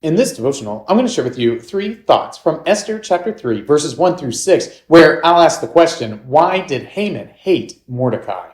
In this devotional, I'm going to share with you 3 thoughts from Esther chapter 3, verses 1 through 6, where I'll ask the question, why did Haman hate Mordecai?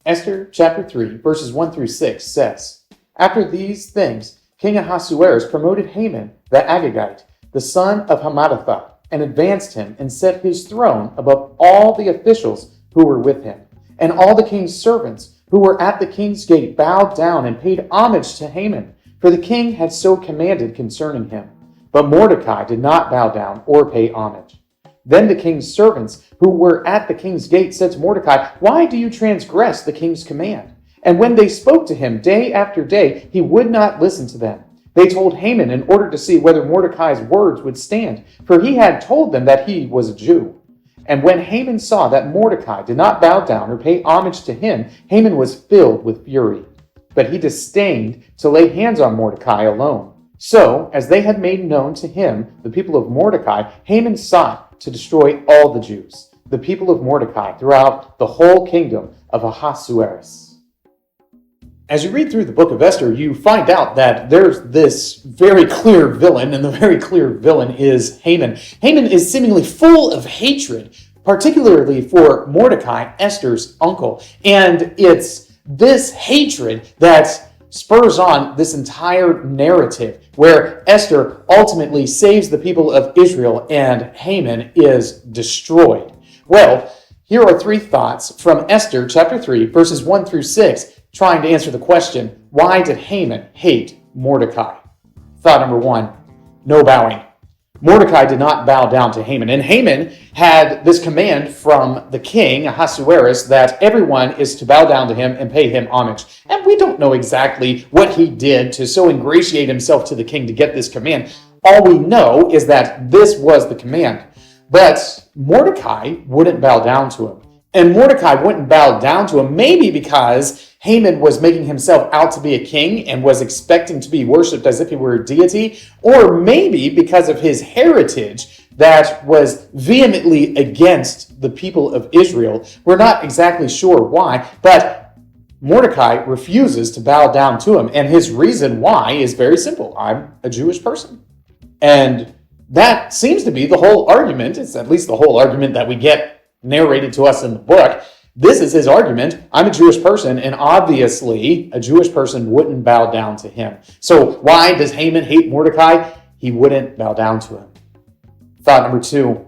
Esther chapter 3, verses 1 through 6 says, After these things, King Ahasuerus promoted Haman the Agagite, the son of Hammedatha, and advanced him and set his throne above all the officials who were with him. And all the king's servants who were at the king's gate bowed down and paid homage to Haman, for the king had so commanded concerning him. But Mordecai did not bow down or pay homage. Then the king's servants who were at the king's gate said to Mordecai, Why do you transgress the king's command? And when they spoke to him day after day, he would not listen to them. They told Haman in order to see whether Mordecai's words would stand, for he had told them that he was a Jew. And when Haman saw that Mordecai did not bow down or pay homage to him, Haman was filled with fury. But he disdained to lay hands on Mordecai alone. So, as they had made known to him the people of Mordecai, Haman sought to destroy all the Jews, the people of Mordecai, throughout the whole kingdom of Ahasuerus. As you read through the book of Esther, you find out that there's this very clear villain, and the very clear villain is Haman. Haman is seemingly full of hatred, particularly for Mordecai, Esther's uncle. And it's this hatred that spurs on this entire narrative where Esther ultimately saves the people of Israel and Haman is destroyed. Well, here are 3 thoughts from Esther chapter 3, verses 1 through 6, trying to answer the question, why did Haman hate Mordecai? Thought number 1, no bowing. Mordecai did not bow down to Haman, and Haman had this command from the king, Ahasuerus, that everyone is to bow down to him and pay him homage. And we don't know exactly what he did to so ingratiate himself to the king to get this command. All we know is that this was the command. But Mordecai wouldn't bow down to him. And Mordecai wouldn't bow down to him, maybe because Haman was making himself out to be a king and was expecting to be worshipped as if he were a deity, or maybe because of his heritage that was vehemently against the people of Israel. We're not exactly sure why, but Mordecai refuses to bow down to him, and his reason why is very simple. I'm a Jewish person. And that seems to be the whole argument. It's at least the whole argument that we get narrated to us in the book. This is his argument. I'm a Jewish person, and obviously a Jewish person wouldn't bow down to him. So why does Haman hate Mordecai? He wouldn't bow down to him. Thought number 2,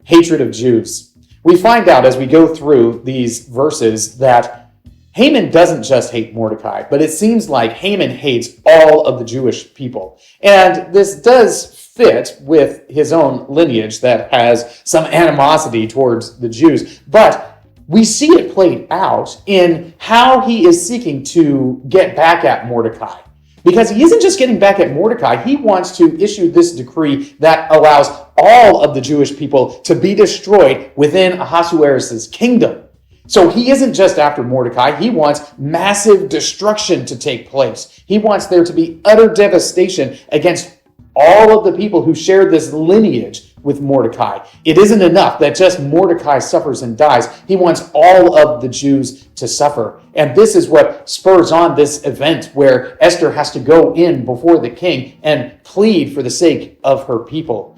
hatred of Jews. We find out as we go through these verses that Haman doesn't just hate Mordecai, but it seems like Haman hates all of the Jewish people. And this does fit with his own lineage that has some animosity towards the Jews. But we see it played out in how he is seeking to get back at Mordecai. Because he isn't just getting back at Mordecai, he wants to issue this decree that allows all of the Jewish people to be destroyed within Ahasuerus' kingdom. So he isn't just after Mordecai, he wants massive destruction to take place. He wants there to be utter devastation against all of the people who share this lineage with Mordecai. It isn't enough that just Mordecai suffers and dies. He wants all of the Jews to suffer. And this is what spurs on this event where Esther has to go in before the king and plead for the sake of her people.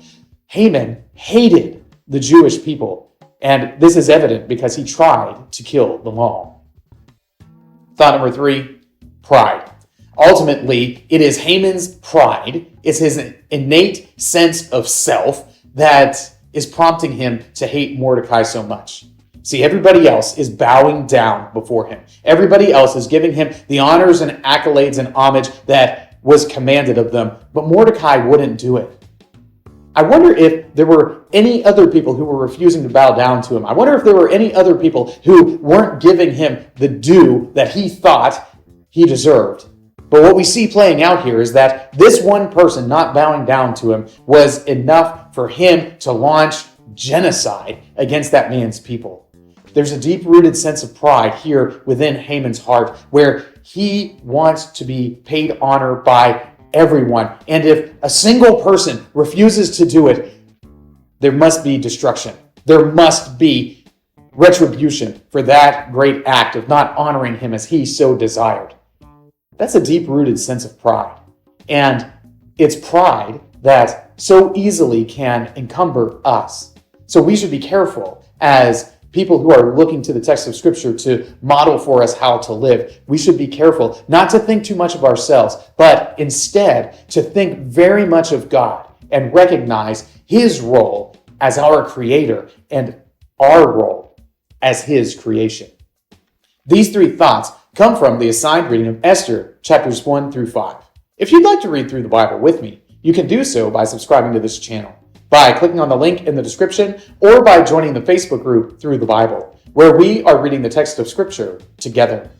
Haman hated the Jewish people, and this is evident because he tried to kill them all. Thought number 3, pride. Ultimately, it is Haman's pride, it's his innate sense of self that is prompting him to hate Mordecai so much. See, everybody else is bowing down before him. Everybody else is giving him the honors and accolades and homage that was commanded of them, but Mordecai wouldn't do it. I wonder if there were any other people who were refusing to bow down to him. I wonder if there were any other people who weren't giving him the due that he thought he deserved. But what we see playing out here is that this one person not bowing down to him was enough for him to launch genocide against that man's people. There's a deep-rooted sense of pride here within Haman's heart where he wants to be paid honor by everyone. And if a single person refuses to do it, there must be destruction. There must be retribution for that great act of not honoring him as he so desired. That's a deep-rooted sense of pride. And it's pride that so easily can encumber us. So we should be careful as people who are looking to the text of Scripture to model for us how to live. We should be careful not to think too much of ourselves, but instead to think very much of God and recognize his role as our creator and our role as his creation. These three thoughts come from the assigned reading of Esther, chapters 1 through 5. If you'd like to read through the Bible with me, you can do so by subscribing to this channel, by clicking on the link in the description, or by joining the Facebook group Through the Bible, where we are reading the text of Scripture together.